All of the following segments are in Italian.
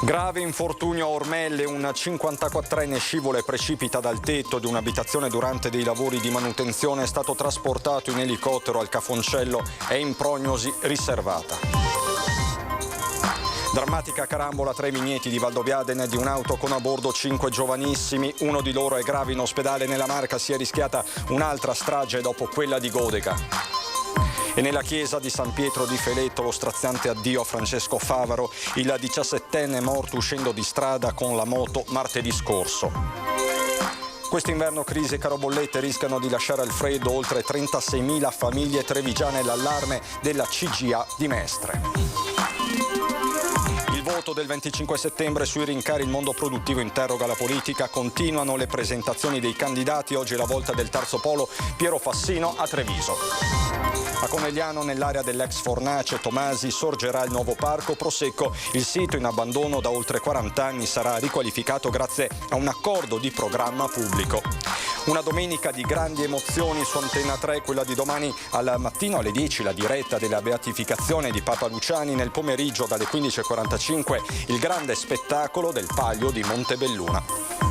Grave infortunio a Ormelle, un 54enne scivola e precipita dal tetto di un'abitazione durante dei lavori di manutenzione, è stato trasportato in elicottero al Cafoncello, è in prognosi riservata. Drammatica carambola tra i vigneti di Valdobbiadene di un'auto con a bordo 5 giovanissimi, uno di loro è grave in ospedale. Nella Marca si è rischiata un'altra strage dopo quella di Godega. E nella chiesa di San Pietro di Feletto lo straziante addio a Francesco Favaro, il 17enne è morto uscendo di strada con la moto martedì scorso. Quest'inverno crisi e caro bollette rischiano di lasciare al freddo oltre 36.000 famiglie trevigiane, l'allarme della CGA di Mestre. Il voto del 25 settembre sui rincari, il mondo produttivo interroga la politica, continuano le presentazioni dei candidati, oggi è la volta del terzo polo, Piero Fassino a Treviso. A Conegliano, nell'area dell'ex fornace Tomasi, sorgerà il nuovo parco Prosecco. Il sito in abbandono da oltre 40 anni sarà riqualificato grazie a un accordo di programma pubblico. Una domenica di grandi emozioni su Antenna 3, quella di domani al mattino alle 10, la diretta della beatificazione di Papa Luciani, nel pomeriggio dalle 15:45 il grande spettacolo del Palio di Montebelluna.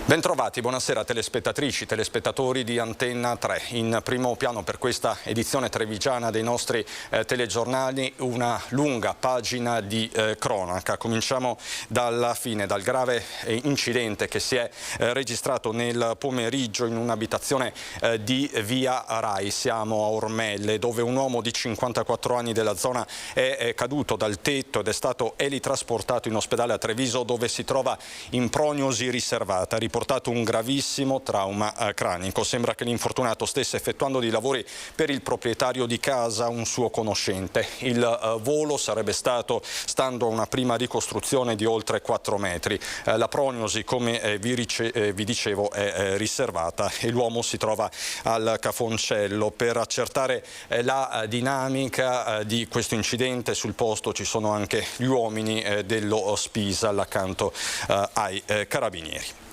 Bentrovati, buonasera telespettatrici, telespettatori di Antenna 3. In primo piano per questa edizione trevigiana dei nostri telegiornali una lunga pagina di cronaca. Cominciamo dalla fine, dal grave incidente che si è registrato nel pomeriggio in un'abitazione di via Rai. Siamo a Ormelle, dove un uomo di 54 anni della zona è caduto dal tetto ed è stato elitrasportato in ospedale a Treviso, dove si trova in prognosi riservata. Portato un gravissimo trauma cranico. Sembra che l'infortunato stesse effettuando dei lavori per il proprietario di casa, un suo conoscente. Il volo sarebbe stato, stando a una prima ricostruzione, di oltre 4 metri. La prognosi, come vi dicevo, è riservata e l'uomo si trova al Cafoncello. Per accertare la dinamica di questo incidente sul posto ci sono anche gli uomini dello Spisal accanto ai carabinieri.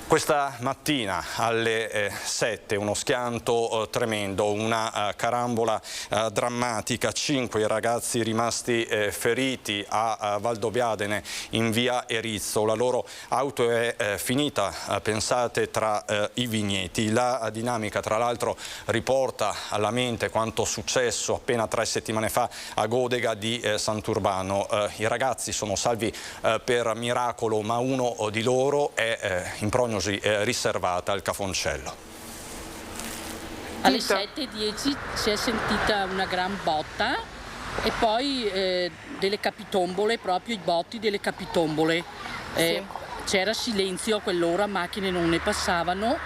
Questa mattina alle 7 uno schianto tremendo, una carambola drammatica, 5 ragazzi rimasti feriti a Valdobbiadene in via Erizzo. La loro auto è finita, pensate, tra i vigneti. La dinamica, tra l'altro, riporta alla mente quanto successo appena 3 settimane fa a Godega di Sant'Urbano. I ragazzi sono salvi per miracolo, ma uno di loro è in prognosi riservata al Cafoncello. Alle 7:10 si è sentita una gran botta e poi delle capitombole, proprio i botti delle capitombole. Sì. C'era silenzio a quell'ora, macchine non ne passavano,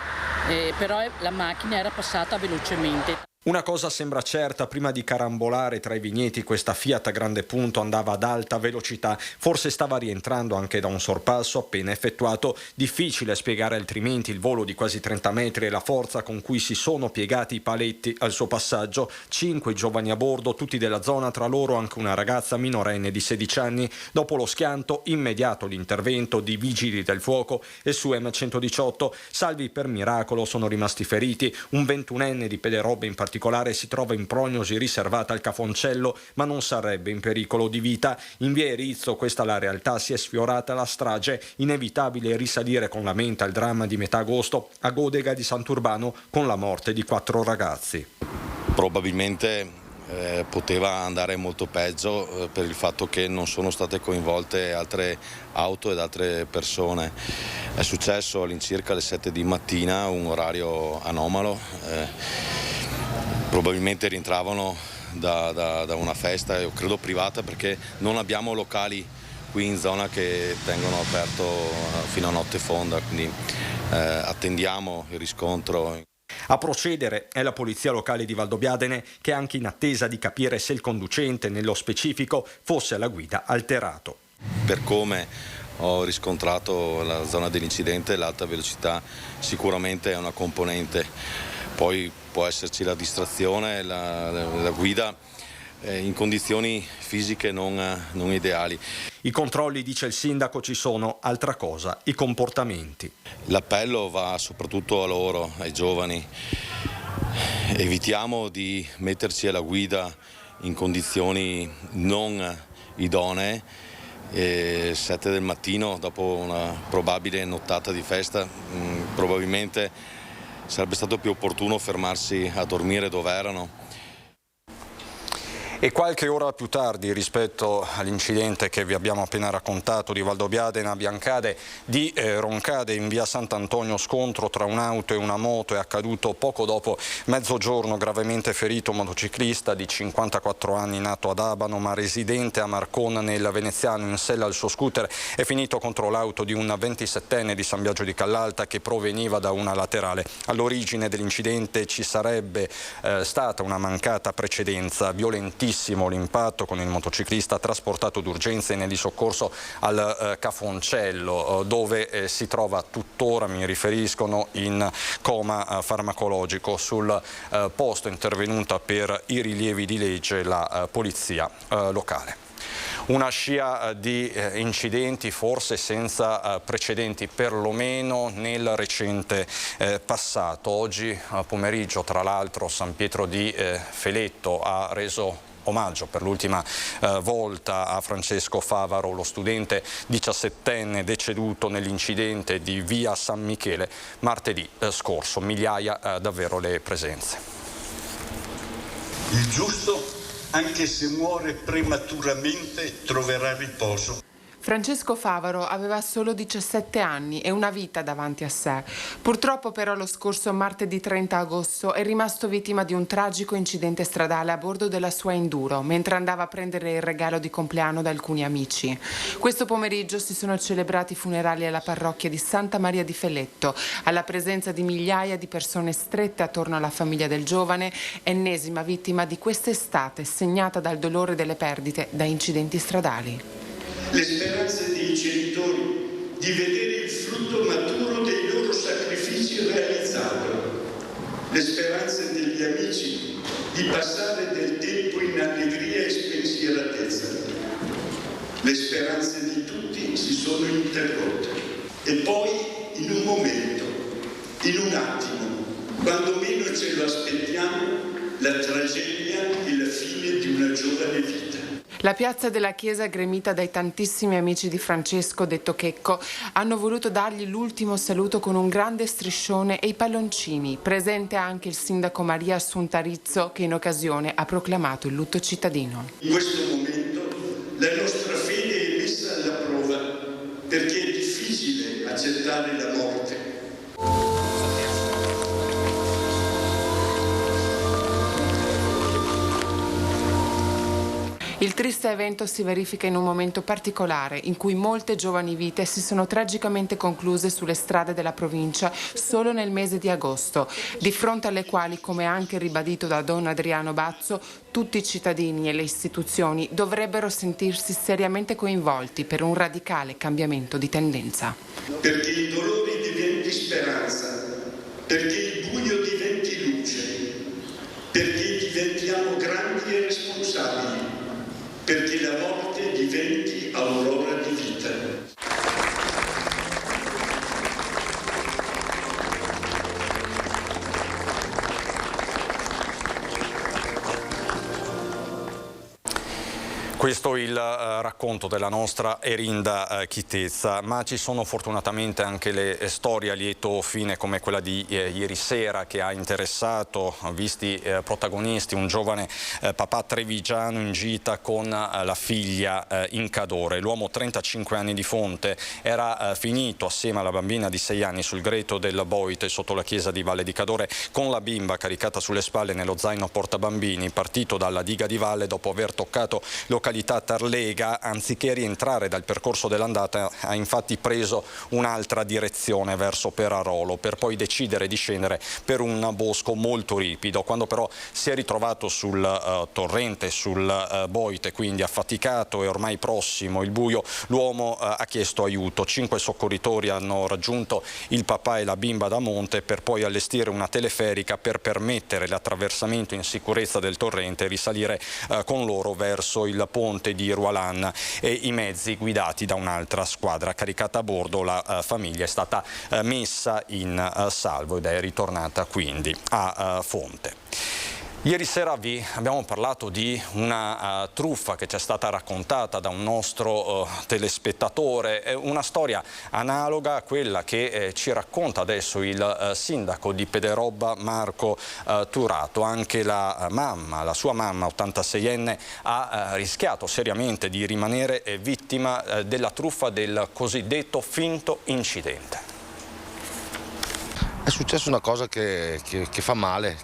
però la macchina era passata velocemente. Una cosa sembra certa: prima di carambolare tra i vigneti questa Fiat Grande Punto andava ad alta velocità, forse stava rientrando anche da un sorpasso appena effettuato. Difficile spiegare altrimenti il volo di quasi 30 metri e la forza con cui si sono piegati i paletti al suo passaggio. 5 giovani a bordo, tutti della zona, tra loro anche una ragazza minorenne di 16 anni. Dopo lo schianto, immediato l'intervento di vigili del fuoco e su M118. Salvi per miracolo sono rimasti feriti. Un 21enne di Pederobbe in particolare si trova in prognosi riservata al Cafoncello, ma non sarebbe in pericolo di vita. In via Erizzo, questa la realtà, si è sfiorata la strage. Inevitabile risalire con la mente al dramma di metà agosto a Godega di Sant'Urbano, con la morte di 4 ragazzi. Probabilmente poteva andare molto peggio per il fatto che non sono state coinvolte altre auto ed altre persone. È successo all'incirca alle 7 di mattina, un orario anomalo. Probabilmente rientravano da una festa, io credo privata, perché non abbiamo locali qui in zona che tengono aperto fino a notte fonda, quindi attendiamo il riscontro. A procedere è la polizia locale di Valdobbiadene, che è anche in attesa di capire se il conducente, nello specifico, fosse alla guida alterato. Per come ho riscontrato la zona dell'incidente, l'alta velocità sicuramente è una componente, poi può esserci la distrazione, la guida in condizioni fisiche non ideali. I controlli, dice il sindaco, ci sono, altra cosa, i comportamenti. L'appello va soprattutto a loro, ai giovani. Evitiamo di metterci alla guida in condizioni non idonee. 7 del mattino, dopo una probabile nottata di festa, probabilmente sarebbe stato più opportuno fermarsi a dormire dove erano. E qualche ora più tardi rispetto all'incidente che vi abbiamo appena raccontato di Valdobbiadene a Biancade di Roncade in via Sant'Antonio, scontro tra un'auto e una moto, è accaduto poco dopo mezzogiorno, gravemente ferito un motociclista di 54 anni nato ad Abano ma residente a Marcon nel Veneziano. In sella al suo scooter è finito contro l'auto di un 27enne di San Biagio di Callalta che proveniva da una laterale. All'origine dell'incidente ci sarebbe stata una mancata precedenza, violentissima l'impatto con il motociclista trasportato d'urgenza in elisoccorso al Cafoncello, dove si trova tuttora, mi riferiscono, in coma farmacologico. Sul posto intervenuta per i rilievi di legge la polizia locale. Una scia di incidenti forse senza precedenti, perlomeno nel recente passato. Oggi pomeriggio, tra l'altro, San Pietro di Feletto ha reso omaggio per l'ultima volta a Francesco Favaro, lo studente 17enne deceduto nell'incidente di via San Michele martedì scorso. Migliaia davvero le presenze. Il giusto, anche se muore prematuramente, troverà riposo. Francesco Favaro aveva solo 17 anni e una vita davanti a sé. Purtroppo però lo scorso martedì 30 agosto è rimasto vittima di un tragico incidente stradale a bordo della sua Enduro, mentre andava a prendere il regalo di compleanno da alcuni amici. Questo pomeriggio si sono celebrati i funerali alla parrocchia di Santa Maria di Feletto, alla presenza di migliaia di persone strette attorno alla famiglia del giovane, ennesima vittima di quest'estate segnata dal dolore delle perdite da incidenti stradali. Le speranze dei genitori di vedere il frutto maturo dei loro sacrifici realizzato, le speranze degli amici di passare del tempo in allegria e spensieratezza, le speranze di tutti si sono interrotte. E poi, in un momento, in un attimo, quando meno ce lo aspettiamo, la tragedia e la fine di una giovane vita. La piazza della chiesa, gremita dai tantissimi amici di Francesco, detto Checco, hanno voluto dargli l'ultimo saluto con un grande striscione e i palloncini. Presente anche il sindaco Maria Assunta Rizzo, che in occasione ha proclamato il lutto cittadino. In questo momento la nostra fede è messa alla prova, perché è difficile accettare la morte. Il triste evento si verifica in un momento particolare in cui molte giovani vite si sono tragicamente concluse sulle strade della provincia solo nel mese di agosto, di fronte alle quali, come anche ribadito da Don Adriano Bazzo, tutti i cittadini e le istituzioni dovrebbero sentirsi seriamente coinvolti per un radicale cambiamento di tendenza. Perché il dolore diventi speranza, perché il buio diventi luce, perché diventiamo grandi e responsabili, perché la morte diventi aurora di vita. Questo è il racconto della nostra Erinda Chitezza, ma ci sono fortunatamente anche le storie a lieto fine come quella di ieri sera, che ha interessato, visti protagonisti, un giovane papà trevigiano in gita con la figlia in Cadore. L'uomo, 35 anni di fonte, era finito assieme alla bambina di 6 anni sul greto del Boite sotto la chiesa di Valle di Cadore con la bimba caricata sulle spalle nello zaino portabambini, partito dalla diga di Valle dopo aver toccato località Tarlega. Anziché rientrare dal percorso dell'andata, ha infatti preso un'altra direzione verso Perarolo, per poi decidere di scendere per un bosco molto ripido. Quando però si è ritrovato sul torrente, sul Boite, quindi affaticato e ormai prossimo il buio, l'uomo ha chiesto aiuto. 5 soccorritori hanno raggiunto il papà e la bimba da monte per poi allestire una teleferica per permettere l'attraversamento in sicurezza del torrente e risalire con loro verso il ponte di Rualan, e i mezzi guidati da un'altra squadra caricata a bordo. La famiglia è stata messa in salvo ed è ritornata quindi a Fonte. Ieri sera vi abbiamo parlato di una truffa che ci è stata raccontata da un nostro telespettatore, una storia analoga a quella che ci racconta adesso il sindaco di Pederobba, Marco Turato. Anche la sua mamma 86enne, ha rischiato seriamente di rimanere vittima della truffa del cosiddetto finto incidente. È successa una cosa che fa male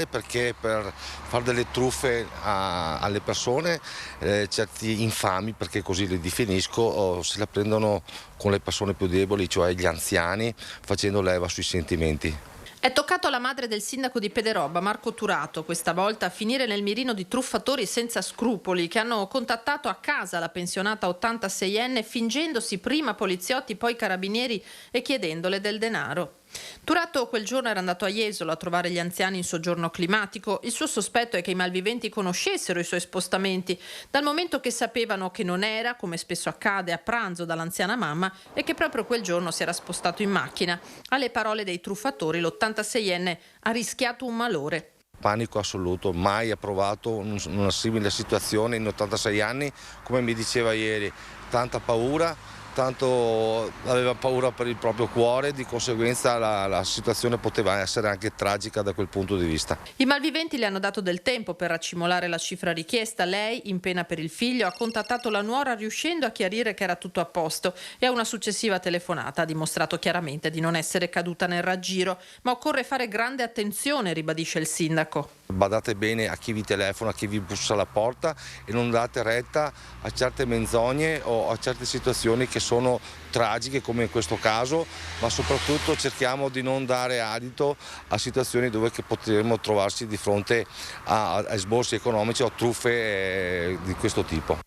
perché per fare delle truffe alle persone, certi infami, perché così li definisco, se la prendono con le persone più deboli, cioè gli anziani, facendo leva sui sentimenti. È toccato alla madre del sindaco di Pederobba, Marco Turato, questa volta a finire nel mirino di truffatori senza scrupoli che hanno contattato a casa la pensionata 86enne fingendosi prima poliziotti poi carabinieri e chiedendole del denaro. Turato quel giorno era andato a Jesolo a trovare gli anziani in soggiorno climatico. Il suo sospetto è che i malviventi conoscessero i suoi spostamenti, dal momento che sapevano che non era, come spesso accade, a pranzo dall'anziana mamma e che proprio quel giorno si era spostato in macchina. Alle parole dei truffatori, l'86enne ha rischiato un malore. Panico assoluto, mai ha provato una simile situazione in 86 anni, come mi diceva ieri, tanta paura. Tanto aveva paura per il proprio cuore, di conseguenza la situazione poteva essere anche tragica da quel punto di vista. I malviventi le hanno dato del tempo per raccimolare la cifra richiesta. Lei, in pena per il figlio, ha contattato la nuora riuscendo a chiarire che era tutto a posto e a una successiva telefonata ha dimostrato chiaramente di non essere caduta nel raggiro. Ma occorre fare grande attenzione, ribadisce il sindaco. Badate bene a chi vi telefona, a chi vi bussa alla porta e non date retta a certe menzogne o a certe situazioni che sono tragiche come in questo caso, ma soprattutto cerchiamo di non dare adito a situazioni dove potremmo trovarsi di fronte a sborsi economici o truffe di questo tipo.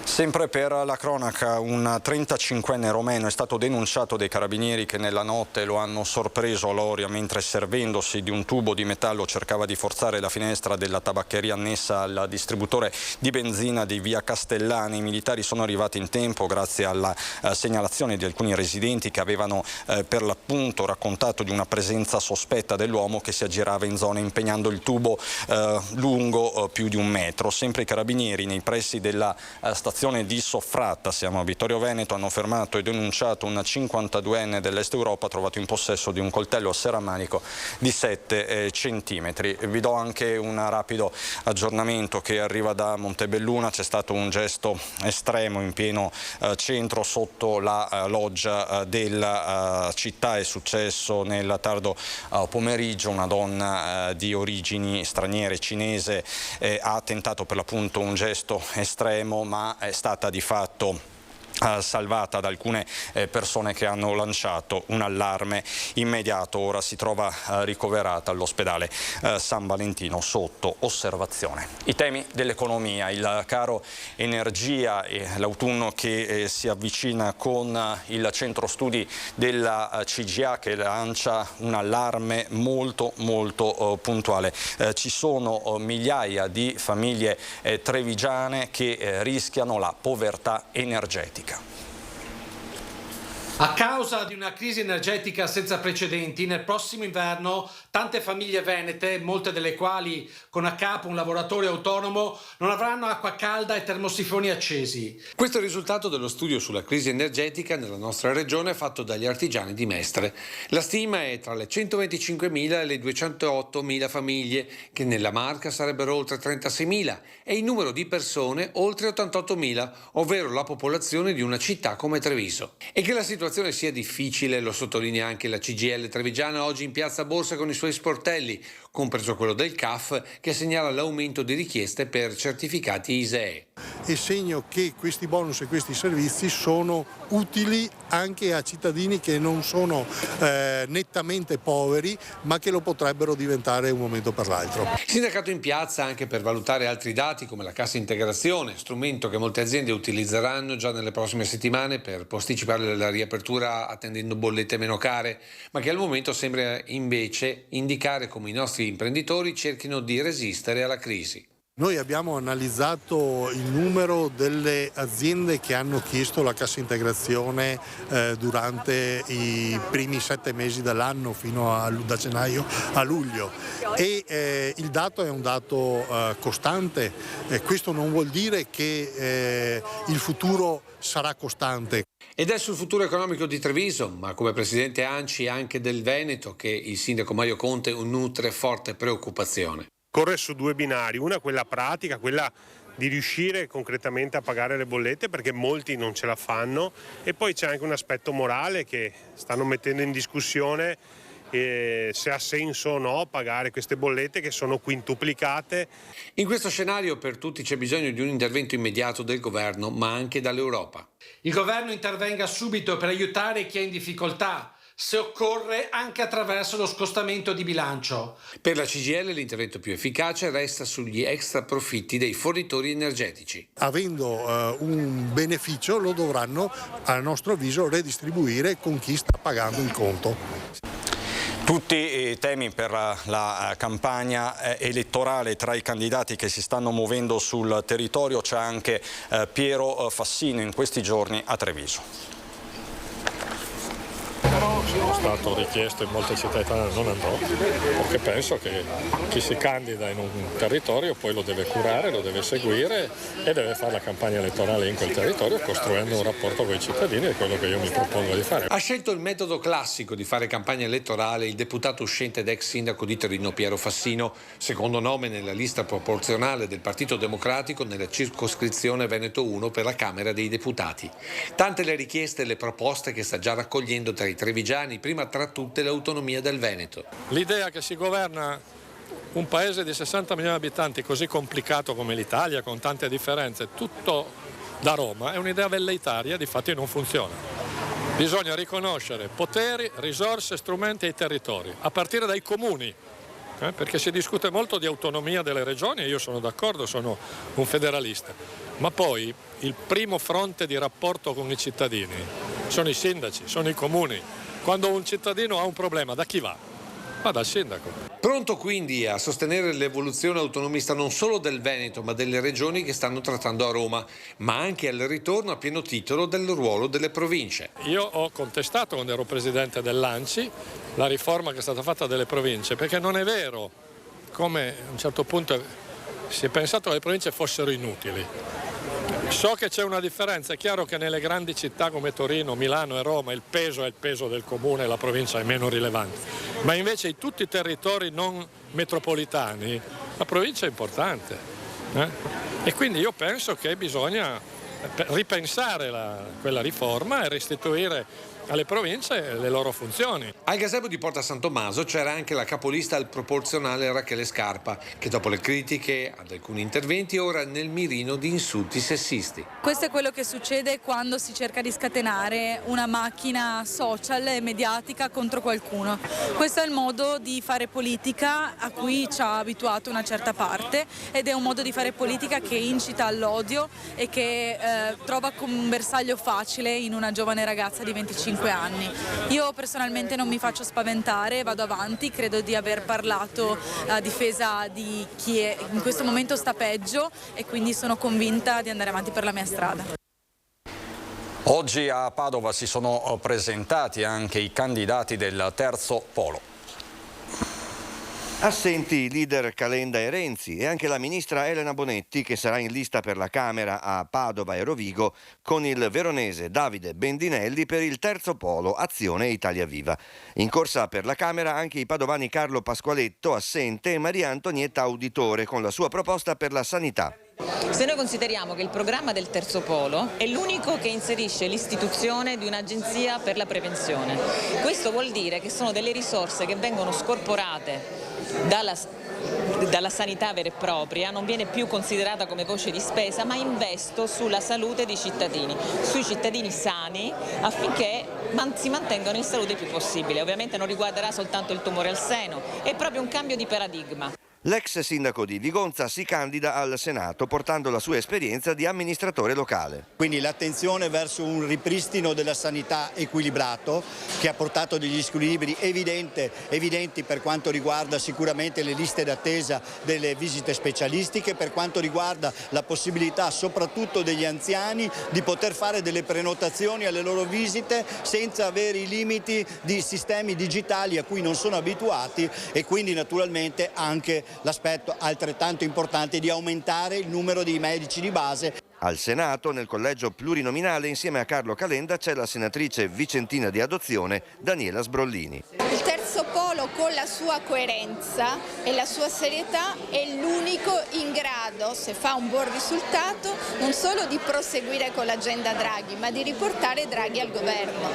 Sempre per la cronaca, un 35enne romeno è stato denunciato dai carabinieri che nella notte lo hanno sorpreso a Loria mentre, servendosi di un tubo di metallo, cercava di forzare la finestra della tabaccheria annessa al distributore di benzina di via Castellani. I militari sono arrivati in tempo grazie alla segnalazione di alcuni residenti che avevano per l'appunto raccontato di una presenza sospetta dell'uomo che si aggirava in zona impegnando il tubo lungo più di 1 metro. Sempre i carabinieri nei pressi della stazione di Soffratta, siamo a Vittorio Veneto, hanno fermato e denunciato un 52enne dell'Est Europa trovato in possesso di un coltello a serramanico di 7 centimetri. Vi do anche un rapido aggiornamento che arriva da Montebelluna. C'è stato un gesto estremo in pieno centro sotto la loggia della città. È successo nel tardo pomeriggio. Una donna di origini straniere, cinese, ha tentato per l'appunto un gesto estremo, ma è stata di fatto salvata da alcune persone che hanno lanciato un allarme immediato. Ora si trova ricoverata all'ospedale San Valentino sotto osservazione. I temi dell'economia, il caro energia e l'autunno che si avvicina con il centro studi della CGA che lancia un allarme molto puntuale. Ci sono migliaia di famiglie trevigiane che rischiano la povertà energetica. A causa di una crisi energetica senza precedenti, nel prossimo inverno tante famiglie venete, molte delle quali con a capo un lavoratore autonomo, non avranno acqua calda e termosifoni accesi. Questo è il risultato dello studio sulla crisi energetica nella nostra regione fatto dagli artigiani di Mestre. La stima è tra le 125.000 e le 208.000 famiglie, che nella Marca sarebbero oltre 36.000, e il numero di persone oltre 88.000, ovvero la popolazione di una città come Treviso. E che la situazione sia difficile lo sottolinea anche la CGIL trevigiana oggi in piazza Borsa con i suoi sportelli, compreso quello del CAF, che segnala l'aumento di richieste per certificati ISEE. È segno che questi bonus e questi servizi sono utili anche a cittadini che non sono nettamente poveri, ma che lo potrebbero diventare un momento per l'altro. Sindacato in piazza anche per valutare altri dati come la cassa integrazione, strumento che molte aziende utilizzeranno già nelle prossime settimane per posticipare la riapertura attendendo bollette meno care, ma che al momento sembra invece indicare come i nostri imprenditori cerchino di resistere alla crisi. Noi abbiamo analizzato il numero delle aziende che hanno chiesto la cassa integrazione durante i primi 7 mesi dell'anno da gennaio a luglio e il dato è un dato costante. Questo non vuol dire che il futuro sarà costante. Ed è sul futuro economico di Treviso, ma come presidente ANCI anche del Veneto, che il sindaco Mario Conte nutre forte preoccupazione. Corre su 2 binari, una quella pratica, quella di riuscire concretamente a pagare le bollette perché molti non ce la fanno, e poi c'è anche un aspetto morale che stanno mettendo in discussione se ha senso o no pagare queste bollette che sono quintuplicate. In questo scenario per tutti c'è bisogno di un intervento immediato del governo, ma anche dall'Europa. Il governo intervenga subito per aiutare chi è in difficoltà, se occorre anche attraverso lo scostamento di bilancio. Per la CGIL l'intervento più efficace resta sugli extra profitti dei fornitori energetici. Avendo un beneficio lo dovranno, a nostro avviso, redistribuire con chi sta pagando il conto. Tutti i temi per la campagna elettorale tra i candidati che si stanno muovendo sul territorio. C'è anche Piero Fassino in questi giorni a Treviso. Sono stato richiesto in molte città italiane, non andrò, perché penso che chi si candida in un territorio poi lo deve curare, lo deve seguire e deve fare la campagna elettorale in quel territorio costruendo un rapporto con i cittadini, è quello che io mi propongo di fare. Ha scelto il metodo classico di fare campagna elettorale il deputato uscente ed ex sindaco di Torino Piero Fassino, secondo nome nella lista proporzionale del Partito Democratico nella circoscrizione Veneto 1 per la Camera dei Deputati. Tante le richieste e le proposte che sta già raccogliendo tra i trevigiani, prima tra tutte l'autonomia del Veneto. L'idea che si governa un paese di 60 milioni di abitanti così complicato come l'Italia, con tante differenze, tutto da Roma, è un'idea velleitaria, difatti non funziona. Bisogna riconoscere poteri, risorse, strumenti ai territori, a partire dai comuni, perché si discute molto di autonomia delle regioni e io sono d'accordo, sono un federalista, ma poi il primo fronte di rapporto con i cittadini sono i sindaci, sono i comuni. Quando un cittadino ha un problema, da chi va? Va dal sindaco. Pronto quindi a sostenere l'evoluzione autonomista non solo del Veneto ma delle regioni che stanno trattando a Roma, ma anche al ritorno a pieno titolo del ruolo delle province. Io ho contestato quando ero presidente dell'ANCI la riforma che è stata fatta delle province, perché non è vero, come a un certo punto si è pensato che le province fossero inutili. So che c'è una differenza, è chiaro che nelle grandi città come Torino, Milano e Roma il peso è il peso del comune, la provincia è meno rilevante, ma invece in tutti i territori non metropolitani la provincia è importante. E quindi io penso che bisogna ripensare quella riforma e restituire alle province le loro funzioni. Al gazebo di Porta San Tommaso c'era anche la capolista al proporzionale Rachele Scarpa, che dopo le critiche ad alcuni interventi ora è nel mirino di insulti sessisti. Questo è quello che succede quando si cerca di scatenare una macchina social e mediatica contro qualcuno. Questo è il modo di fare politica a cui ci ha abituato una certa parte ed è un modo di fare politica che incita all'odio e che trova come un bersaglio facile in una giovane ragazza di 25 anni. Io personalmente non mi faccio spaventare, vado avanti, credo di aver parlato a difesa di chi in questo momento sta peggio e quindi sono convinta di andare avanti per la mia strada. Oggi a Padova si sono presentati anche i candidati del terzo polo. Assenti i leader Calenda e Renzi e anche la ministra Elena Bonetti, che sarà in lista per la Camera a Padova e Rovigo con il veronese Davide Bendinelli per il terzo polo Azione Italia Viva. In corsa per la Camera anche i padovani Carlo Pasqualetto, assente, e Maria Antonietta Auditore con la sua proposta per la sanità. Se noi consideriamo che il programma del terzo polo è l'unico che inserisce l'istituzione di un'agenzia per la prevenzione, questo vuol dire che sono delle risorse che vengono scorporate dalla sanità vera e propria, non viene più considerata come voce di spesa, ma investo sulla salute dei cittadini, sui cittadini sani, affinché si mantengano in salute il più possibile. Ovviamente non riguarderà soltanto il tumore al seno, è proprio un cambio di paradigma. L'ex sindaco di Vigonza si candida al Senato portando la sua esperienza di amministratore locale. Quindi l'attenzione verso un ripristino della sanità equilibrato che ha portato degli squilibri evidenti per quanto riguarda sicuramente le liste d'attesa delle visite specialistiche, per quanto riguarda la possibilità soprattutto degli anziani di poter fare delle prenotazioni alle loro visite senza avere i limiti di sistemi digitali a cui non sono abituati, e quindi naturalmente anche l'aspetto altrettanto importante di aumentare il numero di medici di base. Al Senato, nel collegio plurinominale, insieme a Carlo Calenda, c'è la senatrice vicentina di adozione Daniela Sbrollini. Il terzo polo, con la sua coerenza e la sua serietà, è l'unico in grado, se fa un buon risultato, non solo di proseguire con l'agenda Draghi, ma di riportare Draghi al governo.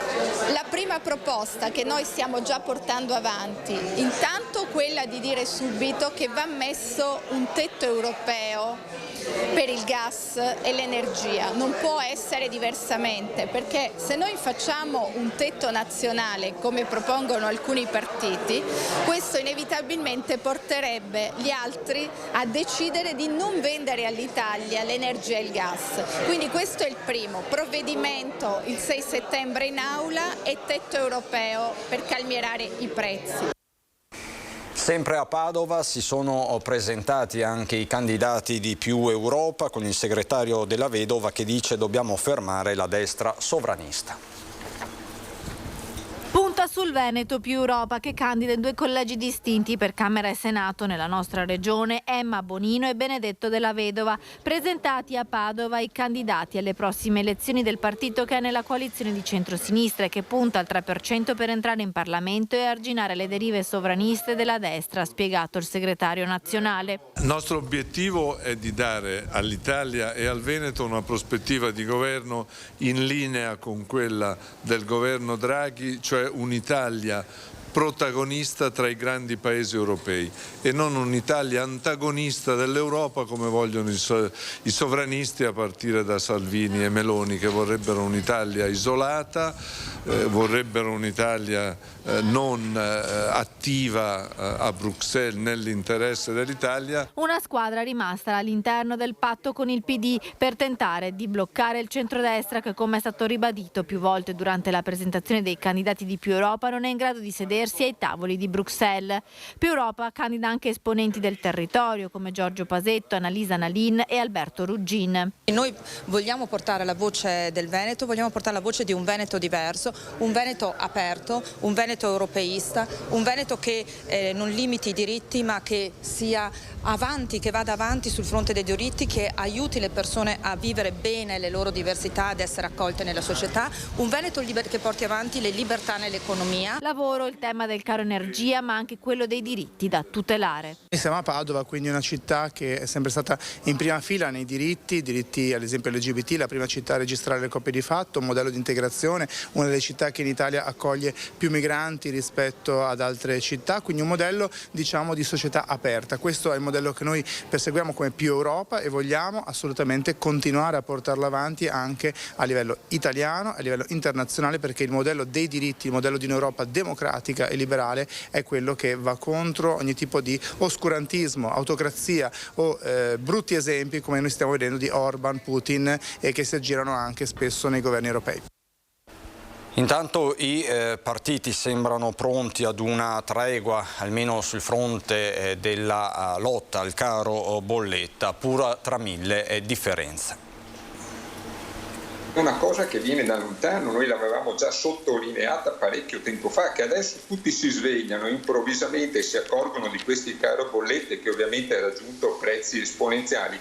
La prima proposta che noi stiamo già portando avanti, intanto quella di dire subito che va messo un tetto europeo per il gas e l'energia. Non può essere diversamente, perché se noi facciamo un tetto nazionale come propongono alcuni partiti, questo inevitabilmente porterebbe gli altri a decidere di non vendere all'Italia l'energia e il gas. Quindi questo è il primo provvedimento, il 6 settembre in aula, e tetto europeo per calmierare i prezzi. Sempre a Padova si sono presentati anche i candidati di Più Europa, con il segretario della Vedova che dice dobbiamo fermare la destra sovranista. Punta sul Veneto Più Europa, che candida in 2 collegi distinti per Camera e Senato nella nostra regione, Emma Bonino e Benedetto della Vedova. Presentati a Padova i candidati alle prossime elezioni del partito che è nella coalizione di centrosinistra e che punta al 3% per entrare in Parlamento e arginare le derive sovraniste della destra, ha spiegato il segretario nazionale. Il nostro obiettivo è di dare all'Italia e al Veneto una prospettiva di governo in linea con quella del governo Draghi, cioè un'Italia protagonista tra i grandi paesi europei e non un'Italia antagonista dell'Europa come vogliono i sovranisti a partire da Salvini e Meloni, che vorrebbero un'Italia isolata, vorrebbero un'Italia non attiva a Bruxelles nell'interesse dell'Italia. Una squadra rimasta all'interno del patto con il PD per tentare di bloccare il centrodestra che, come è stato ribadito più volte durante la presentazione dei candidati di Più Europa, non è in grado di sedersi ai tavoli di Bruxelles. Più Europa candida anche esponenti del territorio come Giorgio Pasetto, Annalisa Nalin e Alberto Ruggin. Noi vogliamo portare la voce del Veneto, vogliamo portare la voce di un Veneto diverso, un Veneto aperto, un Veneto europeista, un Veneto che non limiti i diritti ma che sia avanti, che vada avanti sul fronte dei diritti, che aiuti le persone a vivere bene le loro diversità, ad essere accolte nella società, un Veneto che porti avanti le libertà nell'economia. Lavoro, il tema del caro energia, ma anche quello dei diritti da tutelare. Siamo a Padova, quindi una città che è sempre stata in prima fila nei diritti ad esempio LGBT, la prima città a registrare le coppie di fatto, un modello di integrazione, una delle città che in Italia accoglie più migranti rispetto ad altre città, quindi un modello diciamo di società aperta. Questo è il modello che noi perseguiamo come Più Europa e vogliamo assolutamente continuare a portarlo avanti anche a livello italiano, a livello internazionale, perché il modello dei diritti, il modello di un'Europa democratica e liberale è quello che va contro ogni tipo di oscurantismo, autocrazia o brutti esempi come noi stiamo vedendo di Orban, Putin e che si aggirano anche spesso nei governi europei. Intanto i partiti sembrano pronti ad una tregua, almeno sul fronte della lotta al caro bolletta, pur tra mille differenze. Una cosa che viene da lontano, noi l'avevamo già sottolineata parecchio tempo fa, che adesso tutti si svegliano improvvisamente e si accorgono di questi caro bollette che ovviamente ha raggiunto prezzi esponenziali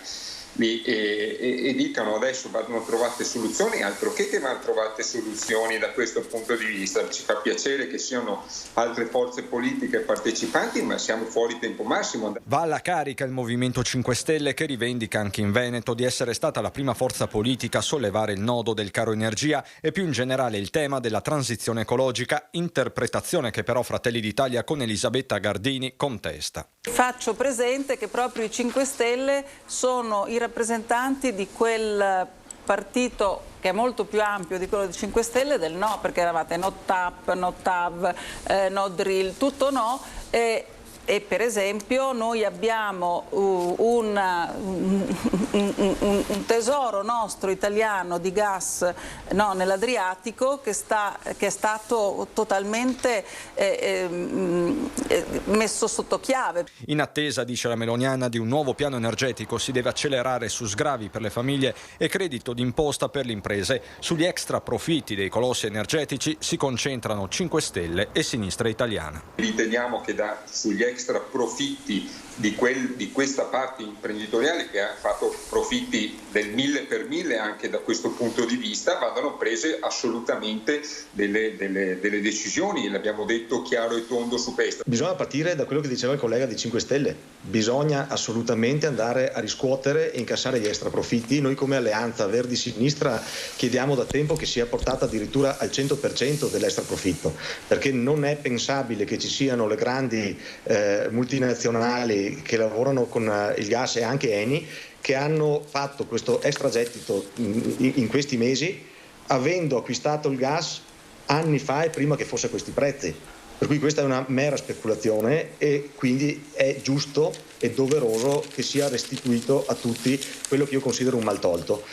e dicano adesso vanno trovate soluzioni, altro che vanno trovate soluzioni da questo punto di vista. Ci fa piacere che siano altre forze politiche partecipanti, ma siamo fuori tempo massimo. Va alla carica il Movimento 5 Stelle, che rivendica anche in Veneto di essere stata la prima forza politica a sollevare il nodo del caro energia e più in generale il tema della transizione ecologica, interpretazione che però Fratelli d'Italia con Elisabetta Gardini contesta. Faccio presente che proprio i 5 Stelle sono i rappresentanti di quel partito che è molto più ampio di quello dei 5 Stelle del no, perché eravate no TAP, no TAV, no drill, tutto no, e e per esempio noi abbiamo un tesoro nostro italiano di gas nell'Adriatico che è stato totalmente messo sotto chiave. In attesa, dice la meloniana, di un nuovo piano energetico si deve accelerare su sgravi per le famiglie e credito d'imposta per le imprese. Sugli extra profitti dei colossi energetici si concentrano 5 Stelle e Sinistra Italiana. Riteniamo che sugli extra profitti di questa parte imprenditoriale che ha fatto profitti del 1000 per 1000 anche da questo punto di vista, vadano prese assolutamente delle decisioni, l'abbiamo detto chiaro e tondo su questo. Bisogna partire da quello che diceva il collega di 5 Stelle, bisogna assolutamente andare a riscuotere e incassare gli extra profitti. Noi come Alleanza Verdi Sinistra chiediamo da tempo che sia portata addirittura al 100% dell'extra profitto, perché non è pensabile che ci siano le grandi multinazionali che lavorano con il gas e anche Eni che hanno fatto questo extragettito in questi mesi avendo acquistato il gas anni fa e prima che fosse a questi prezzi. Per cui questa è una mera speculazione e quindi è giusto e doveroso che sia restituito a tutti quello che io considero un maltolto.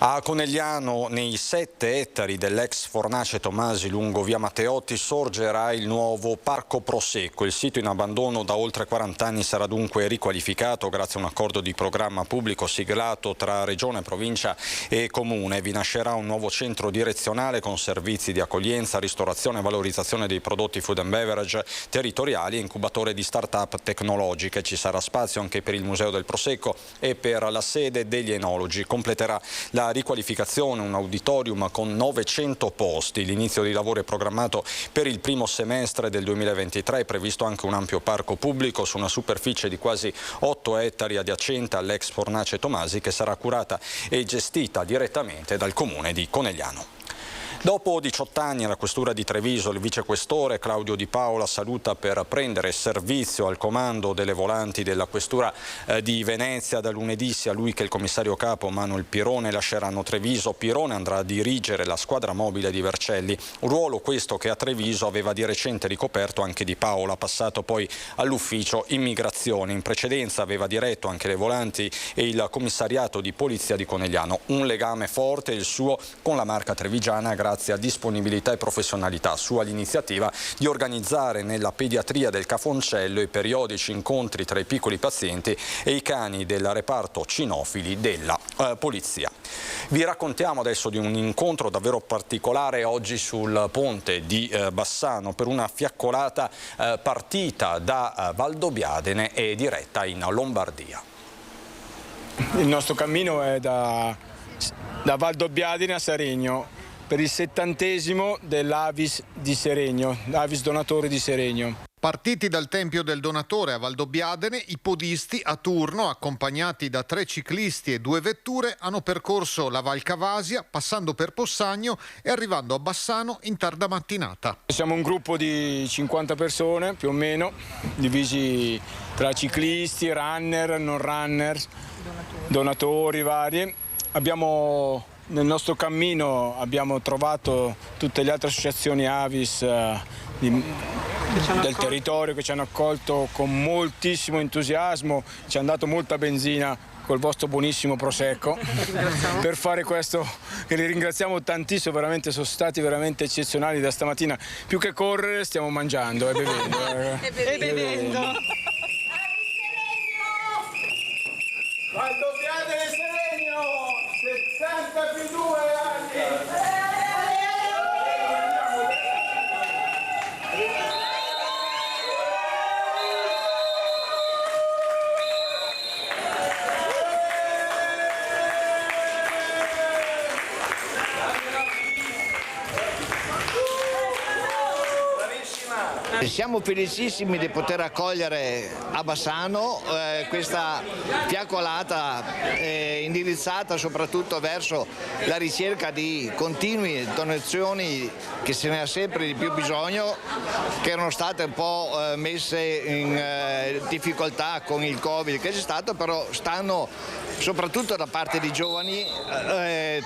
A Conegliano, nei 7 ettari dell'ex fornace Tomasi lungo via Matteotti, sorgerà il nuovo Parco Prosecco. Il sito in abbandono da oltre 40 anni sarà dunque riqualificato grazie a un accordo di programma pubblico siglato tra Regione, Provincia e Comune. Vi nascerà un nuovo centro direzionale con servizi di accoglienza, ristorazione e valorizzazione dei prodotti food and beverage territoriali e incubatore di start-up tecnologiche. Ci sarà spazio anche per il Museo del Prosecco e per la sede degli enologi. Completerà la riqualificazione un auditorium con 900 posti. L'inizio dei lavori è programmato per il primo semestre del 2023. È previsto anche un ampio parco pubblico su una superficie di quasi 8 ettari adiacente all'ex fornace Tomasi, che sarà curata e gestita direttamente dal comune di Conegliano. Dopo 18 anni alla questura di Treviso, il vicequestore Claudio Di Paola saluta per prendere servizio al comando delle volanti della questura di Venezia. Da lunedì sia lui che il commissario capo Manuel Pirone lasceranno Treviso. Pirone andrà a dirigere la squadra mobile di Vercelli, un ruolo questo che a Treviso aveva di recente ricoperto anche Di Paola, passato poi all'ufficio immigrazione. In precedenza aveva diretto anche le volanti e il commissariato di polizia di Conegliano. Un legame forte il suo con la marca trevigiana grazie a disponibilità e professionalità sua l'iniziativa di organizzare nella pediatria del Cafoncello i periodici incontri tra i piccoli pazienti e i cani del reparto cinofili della polizia. Vi raccontiamo adesso di un incontro davvero particolare oggi sul ponte di Bassano per una fiaccolata partita da Valdobbiadene e diretta in Lombardia. Il nostro cammino è da Valdobbiadene a Seregno per il 70° dell'Avis di Seregno, l'Avis Donatori di Seregno. Partiti dal Tempio del Donatore a Valdobbiadene, i podisti a turno, accompagnati da 3 ciclisti e 2 vetture, hanno percorso la Val Cavasia, passando per Possagno e arrivando a Bassano in tarda mattinata. Siamo un gruppo di 50 persone, più o meno, divisi tra ciclisti, runner, non runner, donatori vari. Nel nostro cammino abbiamo trovato tutte le altre associazioni Avis del territorio che ci hanno accolto con moltissimo entusiasmo, ci hanno dato molta benzina col vostro buonissimo Prosecco per fare questo, che li ringraziamo tantissimo, veramente sono stati veramente eccezionali da stamattina. Più che correre stiamo mangiando e bevendo. E bevendo. Valdobbiadene Seregno, 60 più 2 anni. Siamo felicissimi di poter accogliere a Bassano questa fiaccolata indirizzata soprattutto verso la ricerca di continue donazioni che se ne ha sempre di più bisogno, che erano state un po' messe in difficoltà con il Covid che c'è stato, però stanno soprattutto da parte di giovani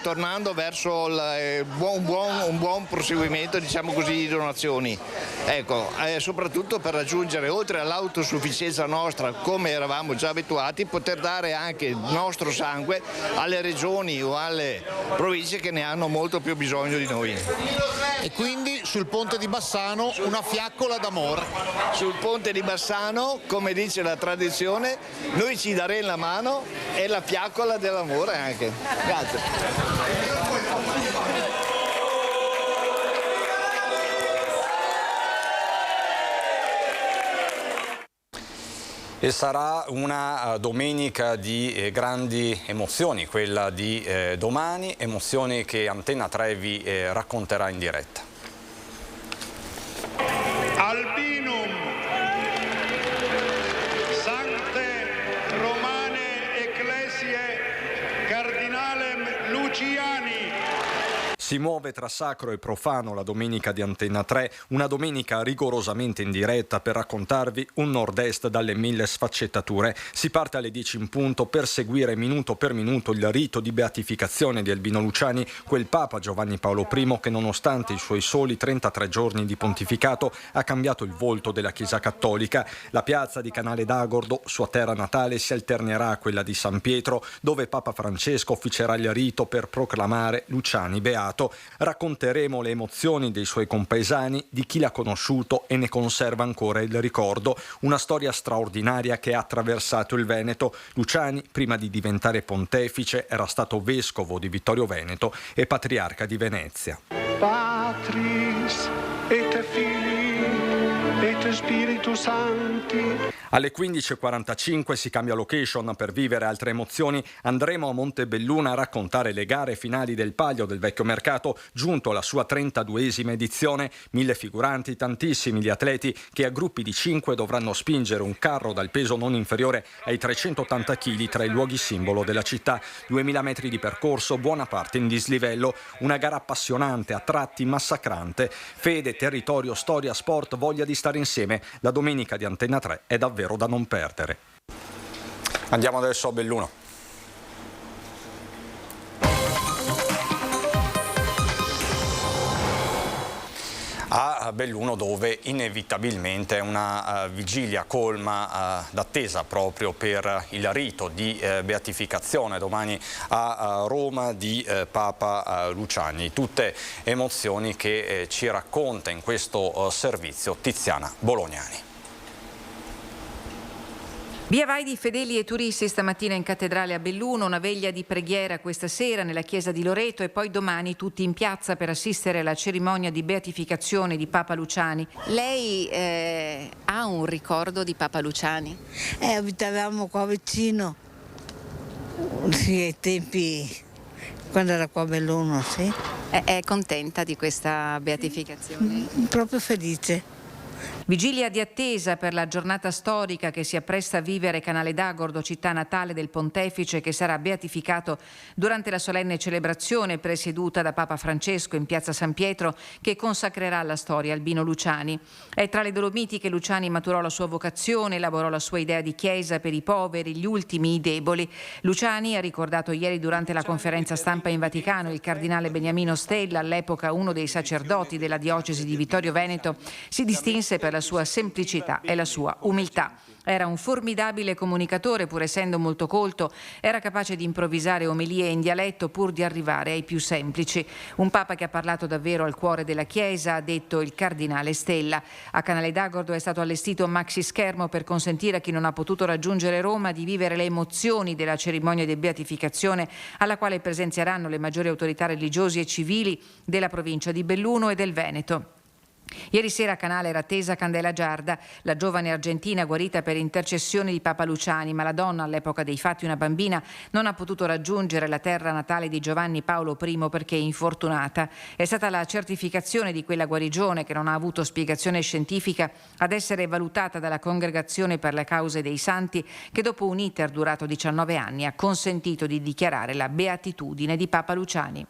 tornando verso un buon proseguimento, diciamo così, di donazioni. Ecco, soprattutto per raggiungere, oltre all'autosufficienza nostra come eravamo già abituati, poter dare anche il nostro sangue alle regioni o alle province che ne hanno molto più bisogno di noi. E quindi sul ponte di Bassano una fiaccola d'amore. Sul ponte di Bassano, come dice la tradizione, noi ci daremo la mano e la fiaccola dell'amore anche. Grazie. E sarà una domenica di grandi emozioni, quella di domani, emozioni che Antenna 3 vi racconterà in diretta. Albinum, Sancte Romane Ecclesiae Cardinalem Luciani. Si muove tra sacro e profano la domenica di Antenna 3, una domenica rigorosamente in diretta per raccontarvi un nord-est dalle 1000 sfaccettature. Si parte alle 10 in punto per seguire minuto per minuto il rito di beatificazione di Albino Luciani, quel Papa Giovanni Paolo I che nonostante i suoi soli 33 giorni di pontificato ha cambiato il volto della Chiesa Cattolica. La piazza di Canale d'Agordo, sua terra natale, si alternerà a quella di San Pietro, dove Papa Francesco officerà il rito per proclamare Luciani beato. Racconteremo le emozioni dei suoi compaesani, di chi l'ha conosciuto e ne conserva ancora il ricordo. Una storia straordinaria che ha attraversato il Veneto. Luciani, prima di diventare pontefice, era stato vescovo di Vittorio Veneto e patriarca di Venezia. Patris et Filii et Spiritus Sancti. Alle 15.45 si cambia location per vivere altre emozioni. Andremo a Montebelluna a raccontare le gare finali del Palio del Vecchio Mercato, giunto alla sua 32esima edizione. 1000 figuranti, tantissimi gli atleti che a gruppi di 5 dovranno spingere un carro dal peso non inferiore ai 380 kg tra i luoghi simbolo della città. 2000 metri di percorso, buona parte in dislivello. Una gara appassionante, a tratti massacrante. Fede, territorio, storia, sport, voglia di stare insieme. La domenica di Antenna 3 è davvero da non perdere. Andiamo adesso a Belluno. A Belluno, dove inevitabilmente è una vigilia colma d'attesa proprio per il rito di beatificazione domani a Roma di Papa Luciani. Tutte emozioni che ci racconta in questo servizio Tiziana Bolognani. Via vai di fedeli e turisti stamattina in cattedrale a Belluno, una veglia di preghiera questa sera nella chiesa di Loreto e poi domani tutti in piazza per assistere alla cerimonia di beatificazione di Papa Luciani. Lei ha un ricordo di Papa Luciani? Abitavamo qua vicino, sì, ai tempi quando era qua a Belluno, sì. È contenta di questa beatificazione? Proprio felice. Vigilia di attesa per la giornata storica che si appresta a vivere Canale d'Agordo, città natale del Pontefice, che sarà beatificato durante la solenne celebrazione presieduta da Papa Francesco in piazza San Pietro, che consacrerà alla storia Albino Luciani. È tra le Dolomiti che Luciani maturò la sua vocazione, elaborò la sua idea di chiesa per i poveri, gli ultimi, i deboli. Luciani, ha ricordato ieri durante la conferenza stampa in Vaticano il cardinale Beniamino Stella, all'epoca uno dei sacerdoti della diocesi di Vittorio Veneto, si distinse per la sua semplicità e la sua umiltà. Era un formidabile comunicatore, pur essendo molto colto, era capace di improvvisare omelie in dialetto pur di arrivare ai più semplici. Un Papa che ha parlato davvero al cuore della Chiesa, ha detto il cardinale Stella. A Canale d'Agordo è stato allestito un maxi schermo per consentire a chi non ha potuto raggiungere Roma di vivere le emozioni della cerimonia di beatificazione, alla quale presenzieranno le maggiori autorità religiosi e civili della provincia di Belluno e del Veneto. Ieri sera a Canale era attesa Candela Giarda, la giovane argentina guarita per intercessione di Papa Luciani, ma la donna, all'epoca dei fatti una bambina, non ha potuto raggiungere la terra natale di Giovanni Paolo I perché infortunata. È stata la certificazione di quella guarigione, che non ha avuto spiegazione scientifica, ad essere valutata dalla Congregazione per le Cause dei Santi, che dopo un iter durato 19 anni ha consentito di dichiarare la beatitudine di Papa Luciani.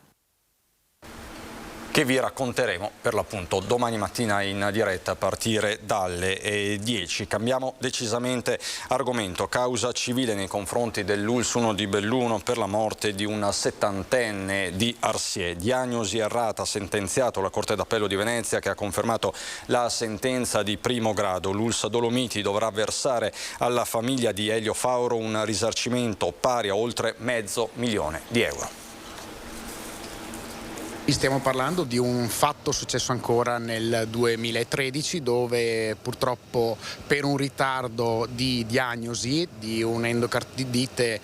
che vi racconteremo per l'appunto domani mattina in diretta a partire dalle 10. Cambiamo decisamente argomento. Causa civile nei confronti dell'ULSS 1 di Belluno per la morte di una 70enne di Arsiè. Diagnosi errata, sentenziato la Corte d'Appello di Venezia, che ha confermato la sentenza di primo grado. L'ULSS Dolomiti dovrà versare alla famiglia di Elio Fauro un risarcimento pari a oltre €500.000. Stiamo parlando di un fatto successo ancora nel 2013, dove purtroppo per un ritardo di diagnosi di un'endocardite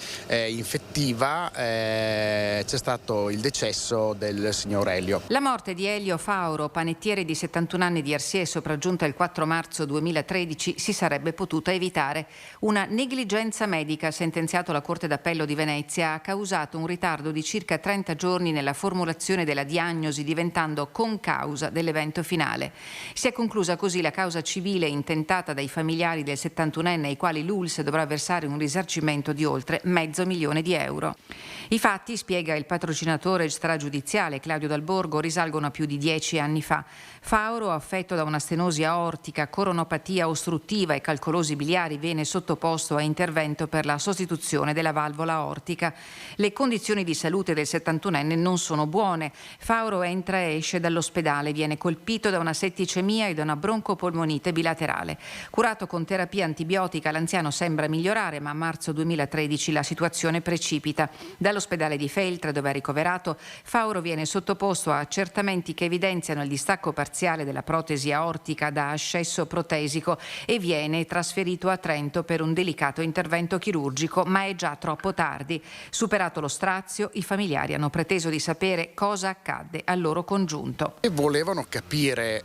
infettiva c'è stato il decesso del signor Elio. La morte di Elio Fauro, panettiere di 71 anni di Arsiè, sopraggiunta il 4 marzo 2013, si sarebbe potuta evitare. Una negligenza medica, sentenziato la Corte d'Appello di Venezia, ha causato un ritardo di circa 30 giorni nella formulazione della diagnosi, diventando concausa dell'evento finale. Si è conclusa così la causa civile intentata dai familiari del 71enne, ai quali l'ULSS dovrà versare un risarcimento di oltre €500.000. I fatti, spiega il patrocinatore stragiudiziale Claudio Dal Borgo, risalgono a più di 10 anni fa. Fauro, affetto da una stenosi aortica, coronopatia ostruttiva e calcolosi biliari, viene sottoposto a intervento per la sostituzione della valvola aortica. Le condizioni di salute del 71enne non sono buone. Fauro entra e esce dall'ospedale, viene colpito da una setticemia e da una broncopolmonite bilaterale. Curato con terapia antibiotica, l'anziano sembra migliorare, ma a marzo 2013 la situazione precipita. Dall'ospedale di Feltre, dove è ricoverato, Fauro viene sottoposto a accertamenti che evidenziano il distacco parziale della protesi aortica da ascesso protesico e viene trasferito a Trento per un delicato intervento chirurgico, ma è già troppo tardi. Superato lo strazio, i familiari hanno preteso di sapere cosa accadde al loro congiunto. E volevano capire,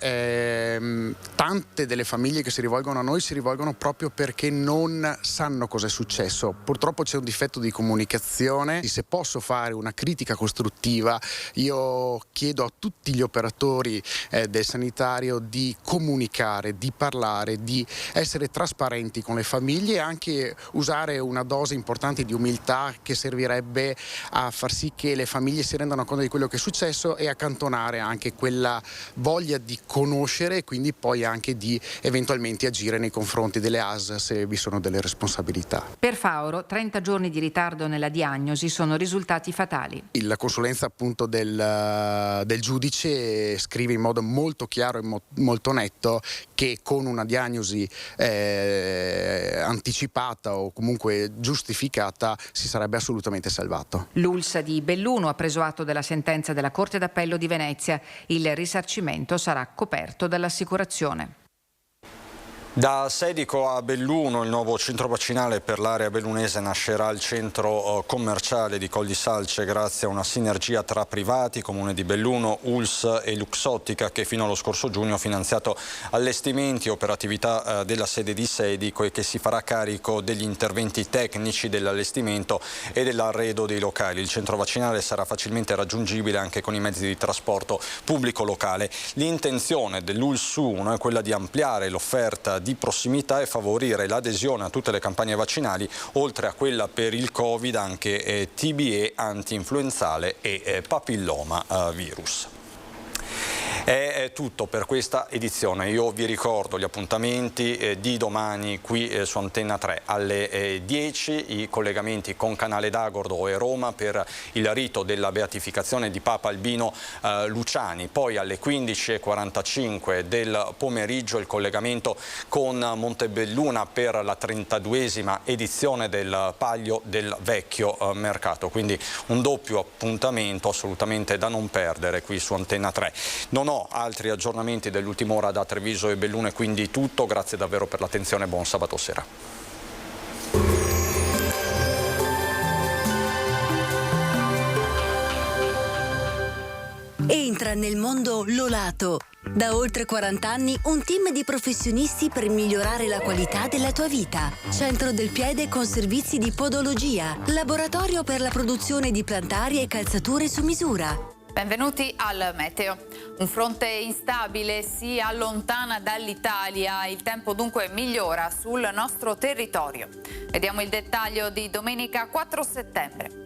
tante delle famiglie che si rivolgono a noi si rivolgono proprio perché non sanno cosa è successo. Purtroppo c'è un difetto di comunicazione. Se posso fare una critica costruttiva, io chiedo a tutti gli operatori del sanitario di comunicare, di parlare, di essere trasparenti con le famiglie e anche usare una dose importante di umiltà che servirebbe a far sì che le famiglie si rendano conto di quello che è successo e accantonare anche quella voglia di conoscere e quindi poi anche di eventualmente agire nei confronti delle ASL se vi sono delle responsabilità. Per Fauro, 30 giorni di ritardo nella diagnosi sono risultati fatali. La consulenza appunto del giudice scrive in modo molto chiaro e molto netto che con una diagnosi anticipata o comunque giustificata si sarebbe assolutamente salvato. L'ULSS di Belluno ha preso atto della sentenza della Corte d'Appello di Venezia. Il risarcimento sarà coperto dall'assicurazione. Da Sedico a Belluno, il nuovo centro vaccinale per l'area bellunese nascerà al centro commerciale di Col di Salce grazie a una sinergia tra privati, Comune di Belluno, ULSS e Luxottica, che fino allo scorso giugno ha finanziato allestimenti e operatività della sede di Sedico e che si farà carico degli interventi tecnici dell'allestimento e dell'arredo dei locali. Il centro vaccinale sarà facilmente raggiungibile anche con i mezzi di trasporto pubblico locale. L'intenzione dell'ULSS 1 è quella di ampliare l'offerta di prossimità e favorire l'adesione a tutte le campagne vaccinali, oltre a quella per il Covid anche TBE, anti-influenzale e papilloma virus. È tutto per questa edizione. Io vi ricordo gli appuntamenti di domani qui su Antenna 3 alle 10, i collegamenti con Canale d'Agordo e Roma per il rito della beatificazione di Papa Albino Luciani, poi alle 15:45 del pomeriggio il collegamento con Montebelluna per la 32esima edizione del Palio del Vecchio Mercato, quindi un doppio appuntamento assolutamente da non perdere qui su Antenna 3. Non ho altri aggiornamenti dell'ultima ora da Treviso e Belluno, e quindi tutto. Grazie davvero per l'attenzione, buon sabato sera. Entra nel mondo Lolato. Da oltre 40 anni un team di professionisti per migliorare la qualità della tua vita. Centro del piede con servizi di podologia, laboratorio per la produzione di plantari e calzature su misura. Benvenuti al meteo. Un fronte instabile si allontana dall'Italia, il tempo dunque migliora sul nostro territorio. Vediamo il dettaglio di domenica 4 settembre.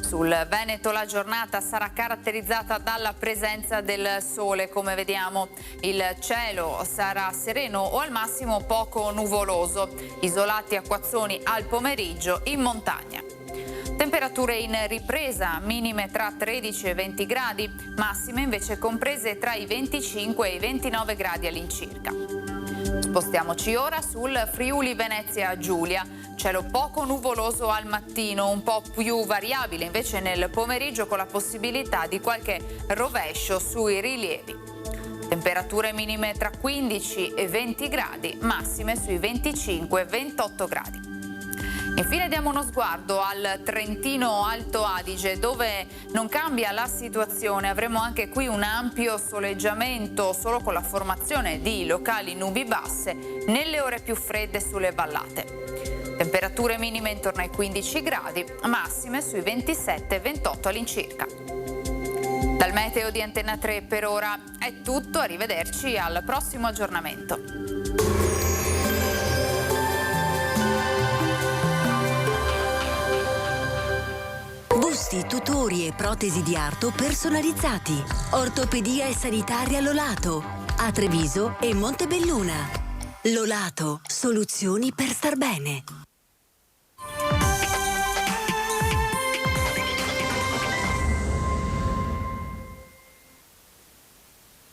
Sul Veneto la giornata sarà caratterizzata dalla presenza del sole, come vediamo. Il cielo sarà sereno o al massimo poco nuvoloso, isolati acquazzoni al pomeriggio in montagna. Temperature in ripresa, minime tra 13 e 20 gradi, massime invece comprese tra i 25 e i 29 gradi all'incirca. Spostiamoci ora sul Friuli Venezia Giulia. Cielo poco nuvoloso al mattino, un po' più variabile invece nel pomeriggio con la possibilità di qualche rovescio sui rilievi. Temperature minime tra 15 e 20 gradi, massime sui 25 e 28 gradi. Infine diamo uno sguardo al Trentino Alto Adige, dove non cambia la situazione. Avremo anche qui un ampio soleggiamento, solo con la formazione di locali nubi basse nelle ore più fredde sulle vallate. Temperature minime intorno ai 15 gradi, massime sui 27 e 28 all'incirca. Dal meteo di Antenna 3 per ora è tutto, arrivederci al prossimo aggiornamento. Busti, tutori e protesi di arto personalizzati. Ortopedia e sanitaria Lolato, a Treviso e Montebelluna. Lolato, soluzioni per star bene.